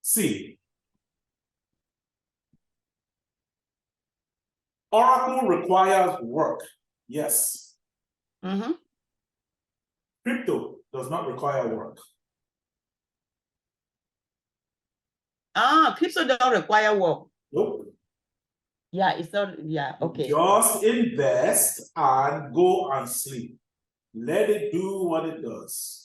See, Oracle requires work. Yes. Mm-hmm. Crypto does not require work. Crypto don't require work. Nope. Yeah, it's not. Yeah, okay. Just invest and go and sleep. Let it do what it does.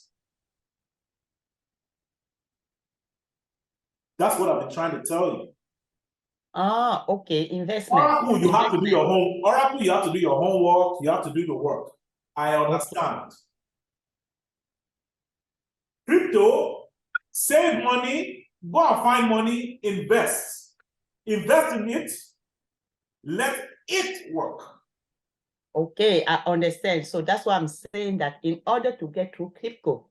That's what I've been trying to tell you. Okay. Investment. Oracle, you have to do your home. Oracle, you have to do your homework. You have to do the work. I understand. Crypto, save money, go and find money, invest. Invest in it. Let it work. Okay, I understand. So that's why I'm saying that in order to get through crypto,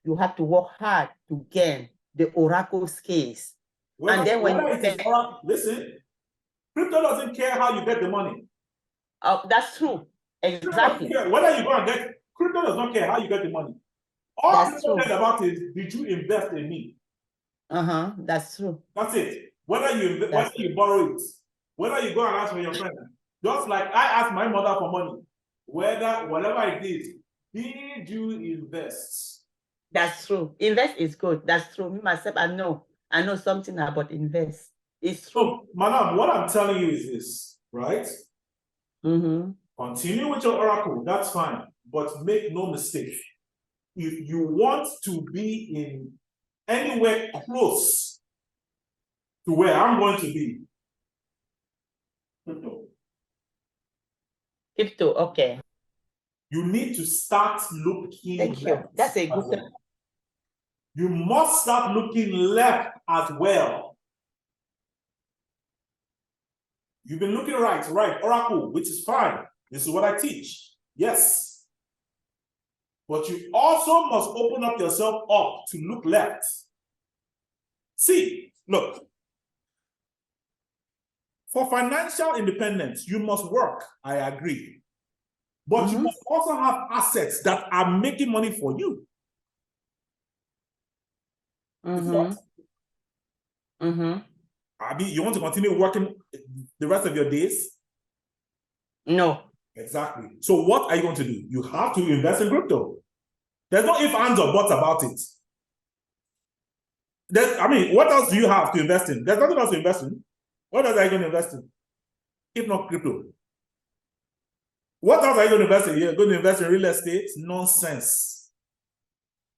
you have to work hard to gain the Oracle skills. And then when you get, listen, crypto doesn't care how you get the money. That's true. Exactly. Whether you go and get, crypto does not care how you get the money. All crypto cares about is, did you invest in me? That's true. That's it. Whether you borrow it, whether you go and ask for your friend, just like I asked my mother for money, whatever it is, did you invest? That's true. Invest is good. That's true. Me myself, I know something about invest. It's true. So, madam, what I'm telling you is this, right? Continue with your Oracle, that's fine, but make no mistake. If you want to be in anywhere close to where I'm going to be, Crypto, okay. You need to start looking Thank you. That's a good thing. You must start looking left as well. You've been looking right, Oracle, which is fine. This is what I teach. Yes. But you also must open up yourself up to look left. See, look. For financial independence, you must work. I agree. But you must also have assets that are making money for you. Abi, you want to continue working the rest of your days? No. Exactly. So what are you going to do? You have to invest in crypto. There's no ifs, ands, or buts about it. What else do you have to invest in? There's nothing else to invest in. What else are you going to invest in? If not crypto. What else are you going to invest in? You're going to invest in real estate? Nonsense.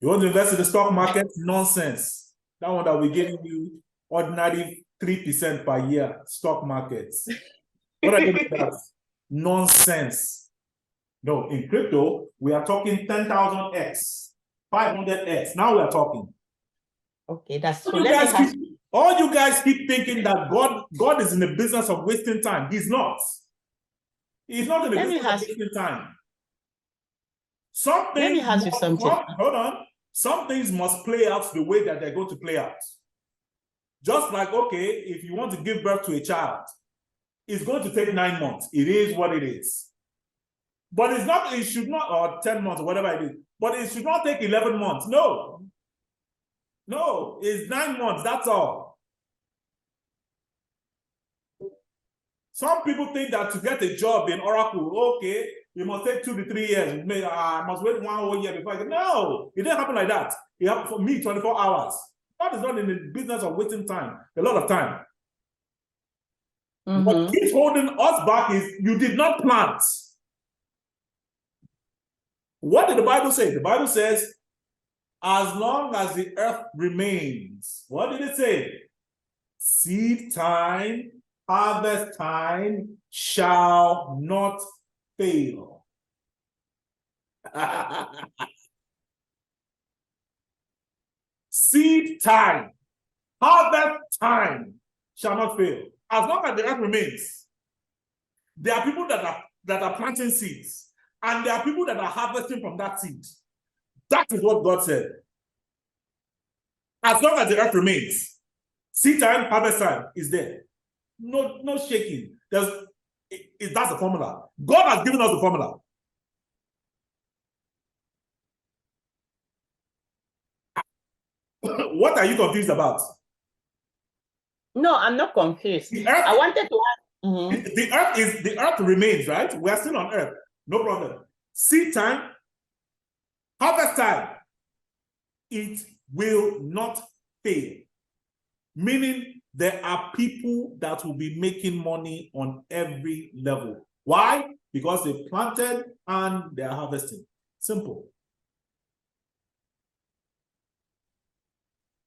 You want to invest in the stock market? Nonsense. That one that we're giving you ordinary 3% per year, stock markets. What are you doing with that? Nonsense. No, in crypto, we are talking 10,000x, 500x. Now we are talking. Okay, that's true. All you guys keep thinking that God is in the business of wasting time. He's not. He's not in the business of wasting time. Hold on. Some things must play out the way that they're going to play out. Just like, okay, if you want to give birth to a child, it's going to take 9 months. It is what it is. But it should not, or 10 months, or whatever it is. But it should not take 11 months. No. No, it's 9 months, that's all. Some people think that to get a job in Oracle, okay, it must take 2 to 3 years. I must wait 1 whole year before I get. No, it didn't happen like that. It happened for me 24 hours. God is not in the business of wasting time, a lot of time. What keeps holding us back is you did not plant. What did the Bible say? The Bible says, as long as the earth remains. What did it say? Seed time, harvest time shall not fail. Seed time, harvest time shall not fail. As long as the earth remains, there are people that are planting seeds, and there are people that are harvesting from that seed. That is what God said. As long as the earth remains, seed time, harvest time is there. No shaking. That's the formula. God has given us the formula. What are you confused about? No, I'm not confused. I wanted to ask. The earth remains, right? We are still on earth. No problem. Seed time, harvest time, it will not fail. Meaning there are people that will be making money on every level. Why? Because they planted and they are harvesting. Simple.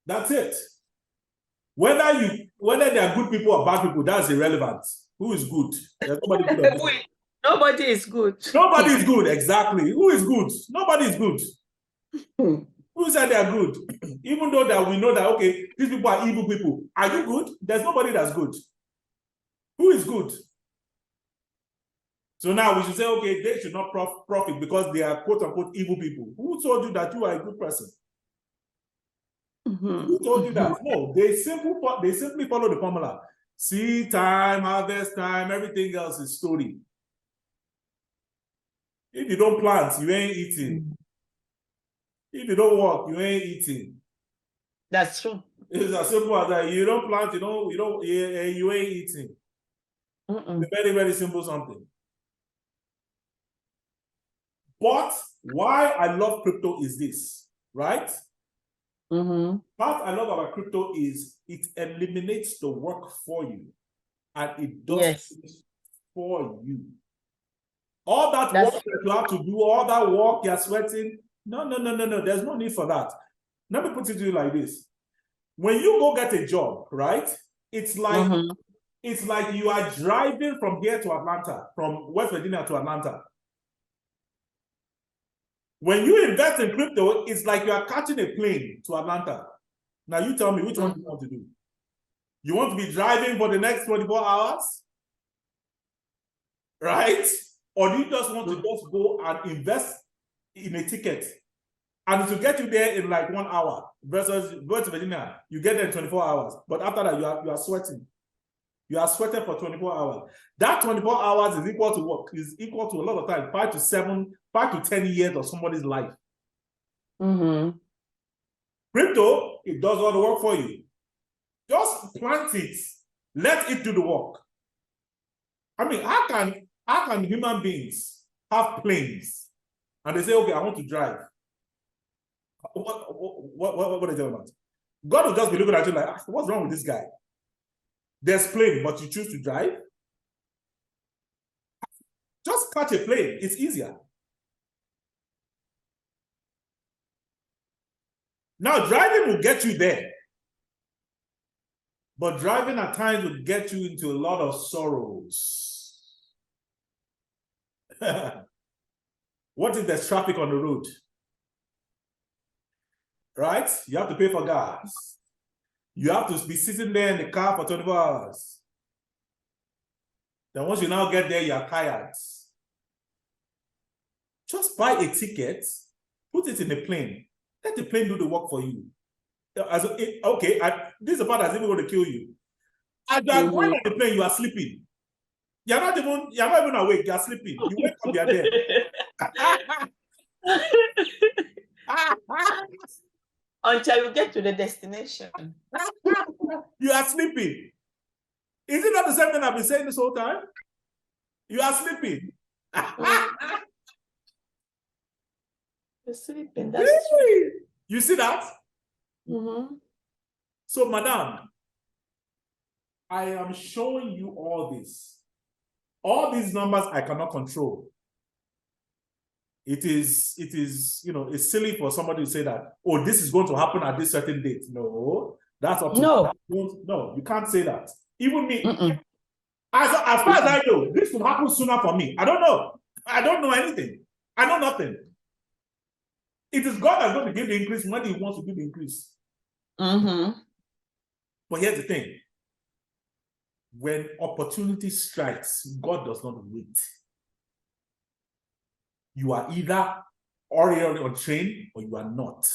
That's it. Whether they are good people or bad people, that's irrelevant. Who is good? There's nobody good. Nobody is good. Nobody is good, exactly. Who is good? Nobody is good. Who said they are good? Even though that we know that, okay, these people are evil people. Are you good? There's nobody that's good. Who is good? So now we should say, okay, they should not profit because they are quote-unquote evil people. Who told you that you are a good person? Who told you that? No, they simply follow the formula. Seed time, harvest time, everything else is story. If you don't plant, you ain't eating. If you don't work, you ain't eating. That's true. It's as simple as that. You don't plant, you ain't eating. It's a very, very simple something. But why I love crypto is this, right? What I love about crypto is it eliminates the work for you, and it does it for you. All that work that you have to do, all that work you're sweating, no. There's no need for that. Let me put it to you like this. When you go get a job, right? It's like you are driving from here to Atlanta, from West Virginia to Atlanta. When you invest in crypto, it's like you are catching a plane to Atlanta. Now you tell me which one you want to do. You want to be driving for the next 24 hours? Right? Or do you just want to just go and invest in a ticket? And it will get you there in like 1 hour versus West Virginia. You get there in 24 hours. But after that, you are sweating. You are sweating for 24 hours. That 24 hours is equal to what? Is equal to a lot of time, 5 to 10 years of somebody's life. Crypto, it does all the work for you. Just plant it. Let it do the work. I mean, how can human beings have planes and they say, okay, I want to drive? What are you talking about? God will just be looking at you like, what's wrong with this guy? There's plane, but you choose to drive? Just catch a plane. It's easier. Now, driving will get you there. But driving at times will get you into a lot of sorrows. What if there's traffic on the road? Right? You have to pay for gas. You have to be sitting there in the car for 24 hours. Then once you now get there, you're tired. Just buy a ticket, put it in a plane. Let the plane do the work for you. This is the part that's even going to kill you. As you are going on the plane, you are sleeping. You're not even awake, you're sleeping. You wake up, you're there. Until you get to the destination. You are sleeping. Is it not the same thing I've been saying this whole time? You are sleeping. You're sleeping. That's true. You see that? So, madam, I am showing you all this. All these numbers I cannot control. It is, it's silly for somebody to say that, oh, this is going to happen at this certain date. No, that's up to you. No, you can't say that. Even me, as far as I know, this will happen sooner for me. I don't know. I don't know anything. I know nothing. It is God that's going to give the increase when He wants to give the increase. But here's the thing. When opportunity strikes, God does not wait. You are either already on train or you are not.